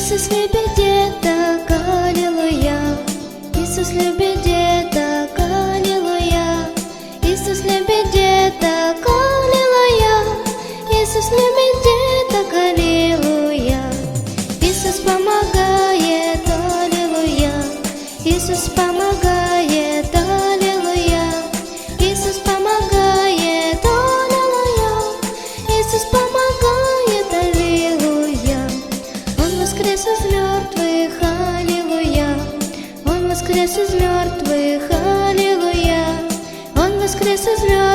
Иисус любит деток, аллилуйя. Иисус любит деток, аллилуйя. Иисус любит деток, аллилуйя. Иисус любит деток, аллилуйя. Иисус помогает, аллилуйя. Иисус помогает, аллилуйя. Иисус помогает, аллилуйя. Иисус помогает, аллилуйя. Он воскрес из мертвых, аллилуйя. Он воскрес из мертвых, аллилуйя. Он воскрес из мертвых.